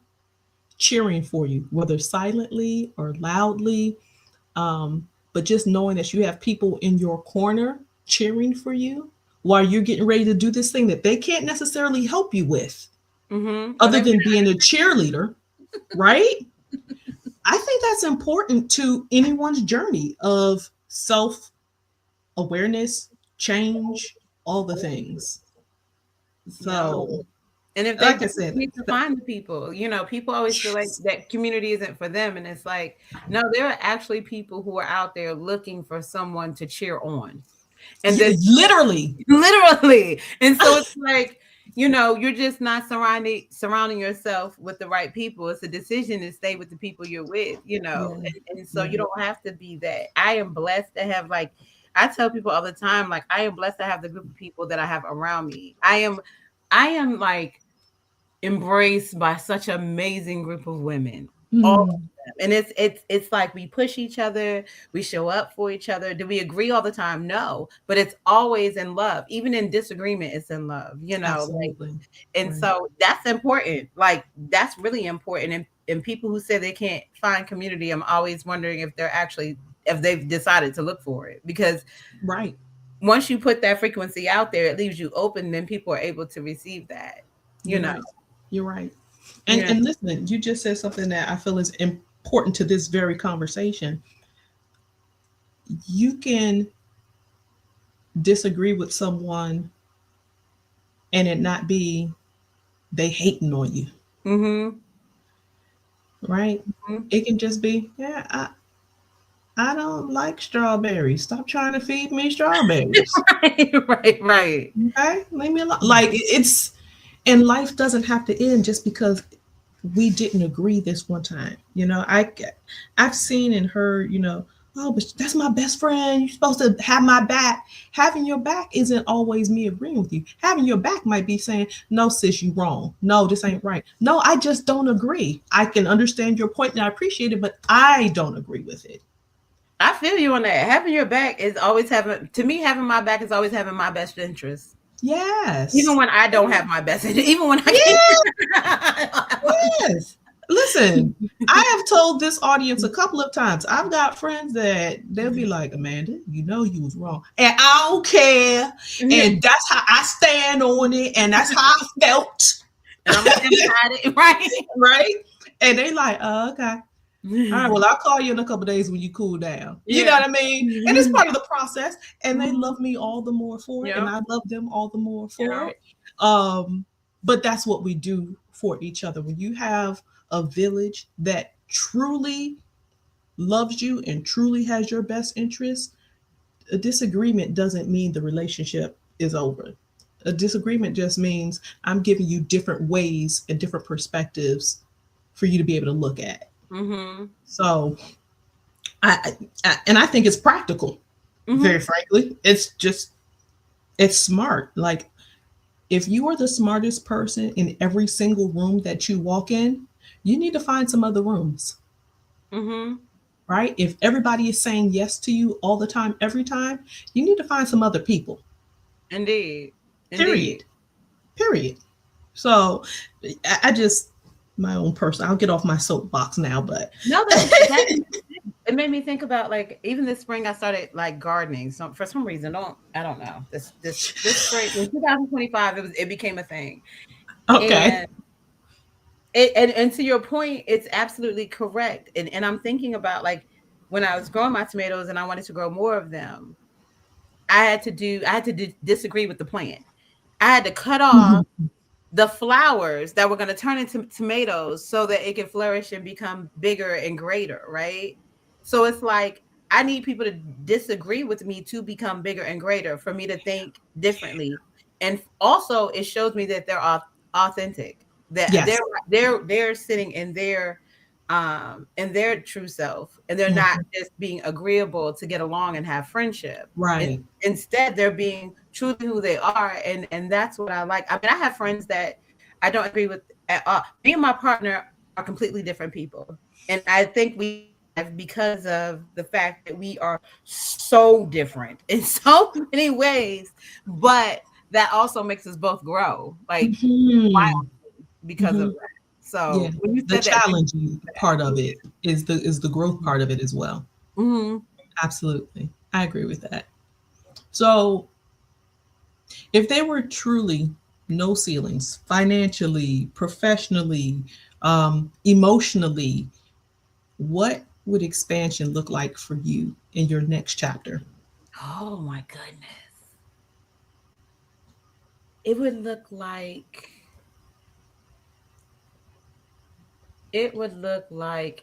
cheering for you, whether silently or loudly. But just knowing that you have people in your corner cheering for you while you're getting ready to do this thing that they can't necessarily help you with, other than being a cheerleader, right? I think that's important to anyone's journey of self-awareness, change, all the things. So, and if they like I said, need to find the people, you know, people always feel like that community isn't for them. And it's like, no, there are actually people who are out there looking for someone to cheer on. And then literally. And so it's like, you know, you're just not surrounding yourself with the right people. It's a decision to stay with the people you're with, you know. And so you don't have to be that. I am blessed to have, like, I tell people all the time, like, I am blessed to have the group of people that I have around me. I am like embraced by such an amazing group of women. All of them. And it's like we push each other, we show up for each other. Do we agree all the time? No, but it's always in love. Even in disagreement, it's in love, you know. Absolutely. Like, and so that's important. Like, that's really important. And people who say they can't find community, I'm always wondering if they've decided to look for it, because once you put that frequency out there, it leaves you open, then people are able to receive that, you know. You're right. And listen, you just said something that I feel is important to this very conversation. You can disagree with someone and it not be they hating on you. Right? It can just be, yeah, I don't like strawberries. Stop trying to feed me strawberries. Right. Okay? Leave me alone. Like, and life doesn't have to end just because we didn't agree this one time. You know, I've seen and heard, you know, oh, but that's my best friend. You're supposed to have my back. Having your back isn't always me agreeing with you. Having your back might be saying, no, sis, you wrong. No, this ain't right. No, I just don't agree. I can understand your point and I appreciate it, but I don't agree with it. I feel you on that. Having your back is always having my back is always having my best interest. Yes. Even when I don't have my best interest, even when I Yes. Listen, I have told this audience a couple of times, I've got friends that they'll be like, Amanda, you know you was wrong. And I don't care. And that's how I stand on it. And that's how I felt. And I'm gonna it, right? Right. And they like, oh, okay. All right, well, I'll call you in a couple of days when you cool down. You know what I mean? And it's part of the process. And they love me all the more for it. And I love them all the more for it. But that's what we do for each other. When you have a village that truly loves you and truly has your best interest, a disagreement doesn't mean the relationship is over. A disagreement just means I'm giving you different ways and different perspectives for you to be able to look at. So I think it's practical. Very frankly, it's smart. Like, if you are the smartest person in every single room that you walk in, you need to find some other rooms. Right? If everybody is saying yes to you all the time, every time, you need to find some other people. Indeed. Period. So I just, my own person, I'll get off my soapbox now, but no, it made me think about, like, even this spring I started like gardening. So for some reason, I don't know. This spring in 2025, it became a thing. Okay. And to your point, it's absolutely correct. And I'm thinking about, like, when I was growing my tomatoes and I wanted to grow more of them, I had to disagree with the plant. I had to cut off the flowers that were going to turn into tomatoes so that it can flourish and become bigger and greater, right? So it's like I need people to disagree with me to become bigger and greater, for me to think differently. And also it shows me that they're authentic, that Yes. they're sitting in their true self, and they're not just being agreeable to get along and have friendship. Right. Instead, they're being truly who they are, and that's what I like. I mean, I have friends that I don't agree with at all. Me and my partner are completely different people, and I think we have, because of the fact that we are so different in so many ways, but that also makes us both grow, like wildly, because of that. Yeah, So when you the said that, challenging part of it is the growth part of it as well. Absolutely, I agree with that. So, if there were truly no ceilings, financially, professionally, emotionally, what would expansion look like for you in your next chapter? oh my goodness, it would look like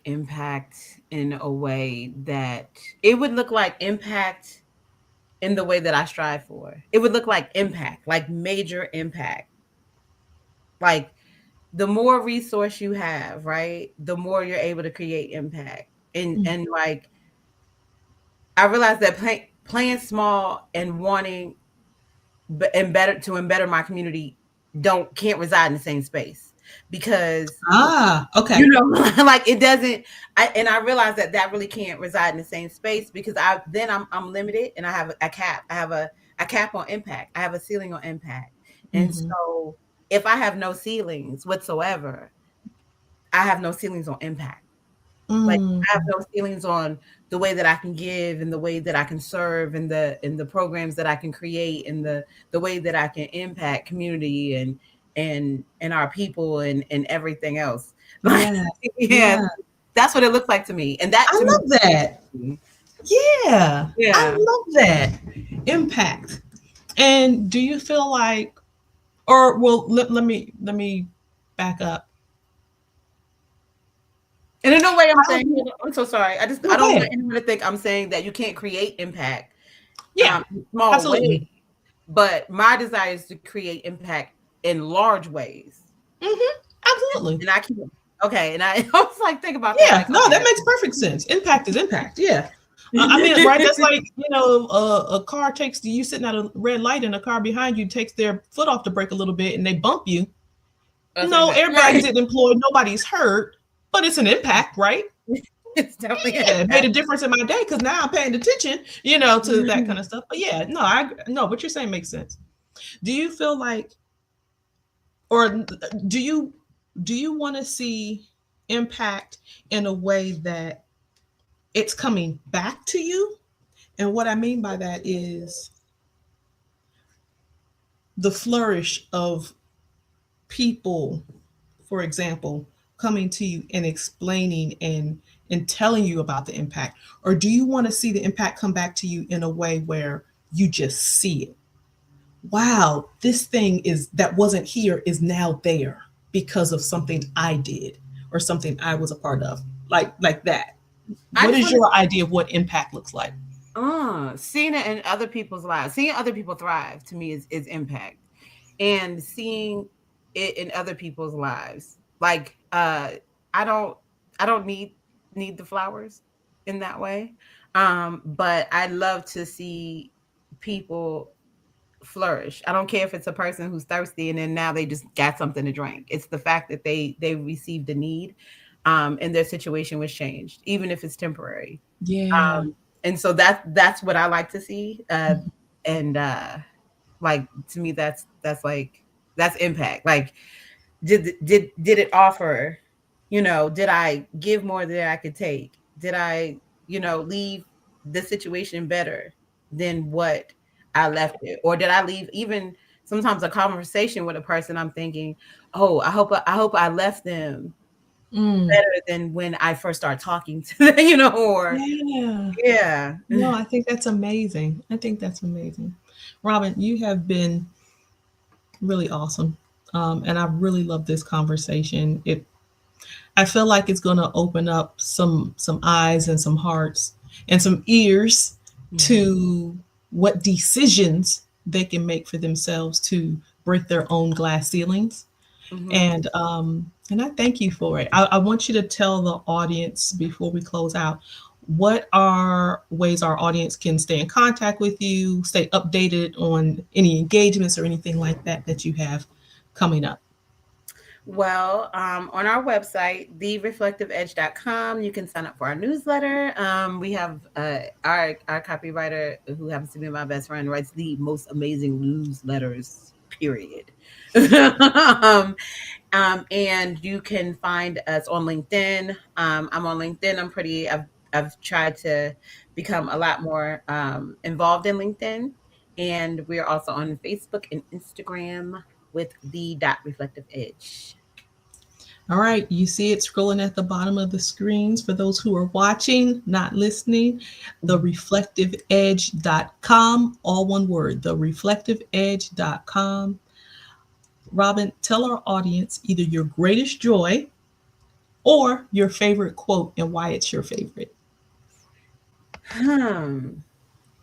impact in a way that it would look like impact in the way that I strive for. It would look like impact, like major impact. Like, the more resource you have, right, the more you're able to create impact. And like, I realized that playing small and wanting and better to embetter my community can't reside in the same space, because Okay. like, it doesn't. I realized that really can't reside in the same space, because I'm limited, and I have a cap. I have a cap on impact. I have a ceiling on impact. And so if I have no ceilings whatsoever, I have no ceilings on impact. Like, I have no ceilings on the way that I can give, and the way that I can serve, and the programs that I can create, and the way that I can impact community and our people, and everything else. Like, Yeah. yeah, that's what it looks like to me. And that, I to love that. me, Yeah. I yeah. love that. Impact. And do you feel like, or well, let me back up. And in no way I'm saying, I'm so sorry. I No, go don't want ahead. anyone to think I'm saying that you can't create impact Yeah, in small ways. absolutely. But my desire is to create impact in large ways. Absolutely. And I keep, okay. And I was like, think about that. Yeah, Like, no, okay, that makes perfect sense. Impact is impact. Yeah. I mean, right? That's like, a car takes you sitting at a red light and a car behind you takes their foot off the brake a little bit and they bump you. that's No impact. airbags didn't employ, nobody's hurt, but it's an impact, right? It's definitely Yeah, it made a impact. difference in my day because now I'm paying attention, to that kind of stuff. But yeah, no, what you're saying makes sense. Do you feel like, or do you want to see impact in a way that it's coming back to you? And what I mean by that is the flourish of people, for example, coming to you and explaining and telling you about the impact? Or do you want to see the impact come back to you in a way where you just see it? Wow, this thing is that wasn't here is now there because of something I did or something I was a part of. Like that. I What just is want your idea of what impact looks like? to seeing it in other people's lives, seeing other people thrive, to me is impact. And seeing it in other people's lives. Like, I don't need the flowers in that way. But I love to see people flourish. I don't care if it's a person who's thirsty and then now they just got something to drink. It's the fact that they received a need, and their situation was changed, even if it's temporary. Yeah. And so that's what I like to see. And like, to me, that's impact. Like, did it offer, did I give more than I could take? Did I, leave the situation better than what I left it? Or did I leave, even sometimes a conversation with a person, I'm thinking, oh, I hope I left them better than when I first started talking to them, or Yeah. yeah. No, I think that's amazing. I think that's amazing. Robin, you have been really awesome. And I really love this conversation. I feel like it's going to open up some eyes and some hearts and some ears to what decisions they can make for themselves to break their own glass ceilings. Mhm. And I thank you for it. I want you to tell the audience before we close out, what are ways our audience can stay in contact with you, stay updated on any engagements or anything like that that you have coming up. Well, on our website, thereflectiveedge.com, you can sign up for our newsletter. We have our copywriter, who happens to be my best friend, writes the most amazing newsletters, period. And you can find us on LinkedIn. I'm on LinkedIn. I've tried to become a lot more involved in LinkedIn. And we're also on Facebook and Instagram with the.reflective edge. All right, you see it scrolling at the bottom of the screens for those who are watching, not listening. Thereflectiveedge.com, all one word, thereflectiveedge.com. Robin, tell our audience either your greatest joy or your favorite quote and why it's your favorite.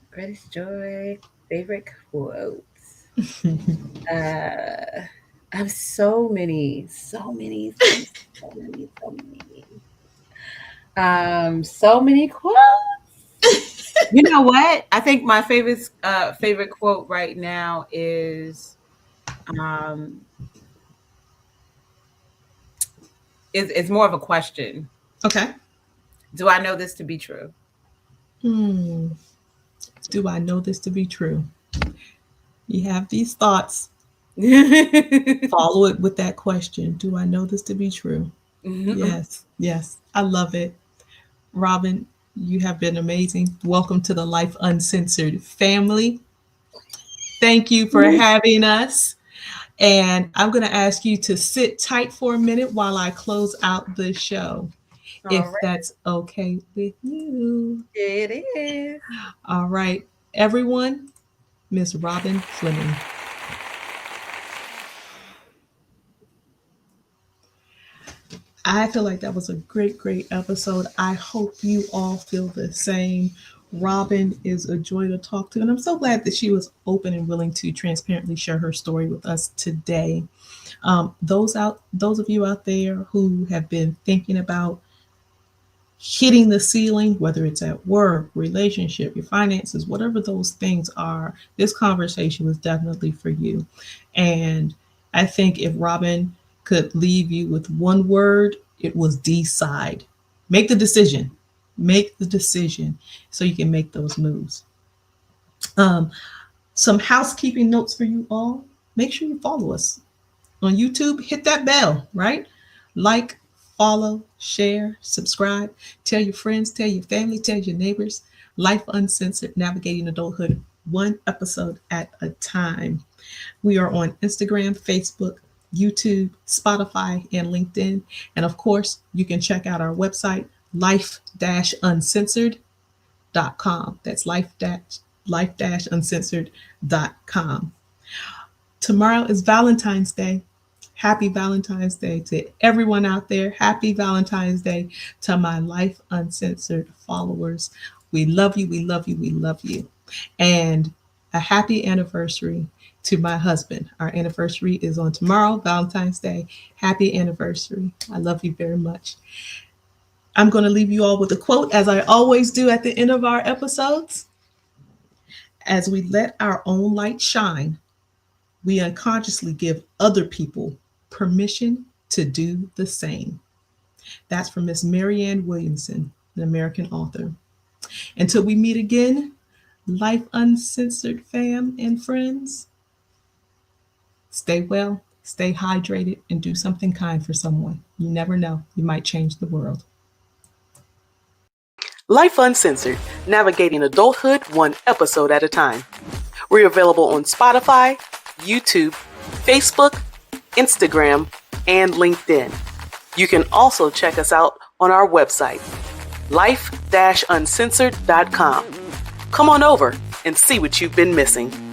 Greatest joy, favorite quotes. I have so many. So many quotes. You know what? I think my favorite quote right now is it's more of a question. Okay. Do I know this to be true? Do I know this to be true? You have these thoughts. Follow it with that question. Do I know this to be true? Yes. Yes. I love it. Robin, you have been amazing. Welcome to the Life Uncensored family. Thank you for having us. And I'm going to ask you to sit tight for a minute while I close out the show, if that's okay with you. It is. All right, everyone, Miss Robin Flemming. I feel like that was a great, great episode. I hope you all feel the same. Robin is a joy to talk to, and I'm so glad that she was open and willing to transparently share her story with us today. Those of you out there who have been thinking about hitting the ceiling, whether it's at work, relationship, your finances, whatever those things are, this conversation was definitely for you. And I think if Robin could leave you with one word, it was decide. Make the decision. Make the decision so you can make those moves. Some housekeeping notes for you all. Make sure you follow us on YouTube. Hit that bell, right? Like, follow, share, subscribe. Tell your friends, tell your family, tell your neighbors. Life Uncensored, Navigating Adulthood, one episode at a time. We are on Instagram, Facebook, YouTube, Spotify, and LinkedIn. And of course, you can check out our website, life-uncensored.com. That's life-uncensored.com. Tomorrow is Valentine's Day. Happy Valentine's Day to everyone out there. Happy Valentine's Day to my Life Uncensored followers. We love you. We love you. We love you. And a happy anniversary to my husband. Our anniversary is on tomorrow, Valentine's Day. Happy anniversary. I love you very much. I'm going to leave you all with a quote, as I always do at the end of our episodes. As we let our own light shine, we unconsciously give other people permission to do the same. That's from Miss Marianne Williamson, an American author. Until we meet again, Life Uncensored fam and friends, stay well, stay hydrated, and do something kind for someone. You never know, you might change the world. Life Uncensored, Navigating Adulthood, one episode at a time. We're available on Spotify, YouTube, Facebook, Instagram, and LinkedIn. You can also check us out on our website, life-uncensored.com. Come on over and see what you've been missing.